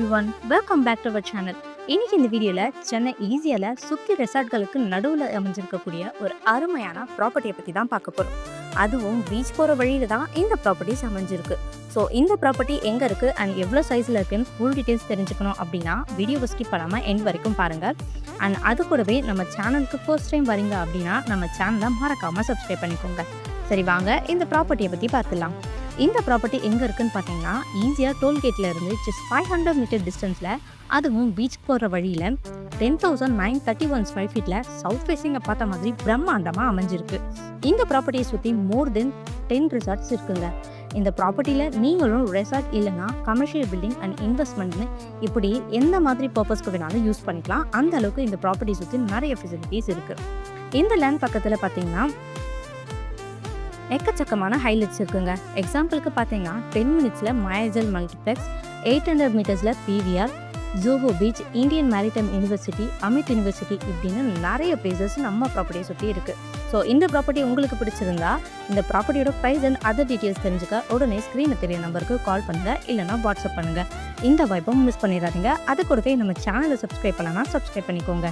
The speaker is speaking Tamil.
Everyone, welcome back to our channel. இன்னைக்கு இந்த வீடியோவில் சென்னை ஈஸியால சுற்றி ரெசார்ட்களுக்கு நடுவில் அமைஞ்சிருக்கக்கூடிய ஒரு அருமையான ப்ராப்பர்ட்டியை பற்றி தான் பார்க்க போகிறோம். அதுவும் பீச் போகிற வழியில் தான் இந்த ப்ராப்பர்ட்டிஸ் அமைஞ்சிருக்கு. ஸோ இந்த ப்ராப்பர்ட்டி எங்கே இருக்குது அண்ட் எவ்வளோ சைஸில் இருக்குன்னு ஃபுல் டீட்டெயில்ஸ் தெரிஞ்சுக்கணும் அப்படின்னா வீடியோவை ஸ்கிப் பண்ணாமல் எண்ட் வரைக்கும் பாருங்கள். அண்ட் அது கூடவே நம்ம சேனலுக்கு ஃபர்ஸ்ட் டைம் வரீங்க அப்படின்னா நம்ம சேனலை மறக்காமல் சப்ஸ்கிரைப் பண்ணிக்கோங்க. சரி வாங்க இந்த ப்ராப்பர்ட்டியை பற்றி பார்த்துடலாம். இந்த ப்ராப்பர்ட்டி எங்கே இருக்குன்னு பார்த்தீங்கன்னா ஈஸியாக டோல்கேட்டில் இருந்து ஜஸ்ட் 500 மீட்டர் டிஸ்டன்ஸில், அதுவும் பீச் போகிற வழியில் 10,931 ஸ்கொயர் ஃபீட்டில் சவுத் ஃபேஸிங்கை பார்த்த மாதிரி பிரம்மாண்டமாக அமைஞ்சிருக்கு. இந்த ப்ராப்பர்ட்டியை சுற்றி மோர் தென் 10 ரிசார்ட்ஸ் இருக்குங்க. இந்த ப்ராப்பர்ட்டியில் நீங்களும் ரெசார்ட் இல்லைனா கமர்ஷியல் பில்டிங் அண்ட் இன்வெஸ்ட்மெண்ட்னு இப்படி எந்த மாதிரி பர்பஸ்க்கு வேணாலும் யூஸ் பண்ணிக்கலாம். அந்த அளவுக்கு இந்த ப்ராப்பர்ட்டி சுற்றி நிறைய ஃபெசிலிட்டிஸ் இருக்குது. இந்த லேண்ட் பக்கத்தில் பார்த்தீங்கன்னா எக்கச்சக்கமான ஹைலைட்ஸ் இருக்குங்க. எக்ஸாம்பிளுக்கு பார்த்தீங்கன்னா 10 மினிட்ஸில் மயஜல் மல்டிப்ளெக்ஸ், 800 மீட்டர்ஸில் பிவிஆர், ஜோஹோ beach, Indian maritime university, AMET university இப்படின்னு நிறைய பிளேசஸ் நம்ம ப்ராப்பர்ட்டியை சுற்றி இருக்குது. ஸோ இந்த ப்ராப்பர்ட்டி உங்களுக்கு பிடிச்சிருந்தா இந்த ப்ராப்பர்ட்டியோட ப்ரைஸ் அண்ட் அதர் டீட்டெயில்ஸ் தெரிஞ்சுக்க உடனே ஸ்க்ரீனில் தெரிய நம்பருக்கு கால் பண்ணுங்கள், இல்லைனா வாட்ஸ்அப் பண்ணுங்கள். இந்த வாய்ப்பும் மிஸ் பண்ணிடாதீங்க. அது கூடவே நம்ம சேனலை சப்ஸ்கிரைப் பண்ணலாம், சப்ஸ்கிரைப் பண்ணிக்கோங்க.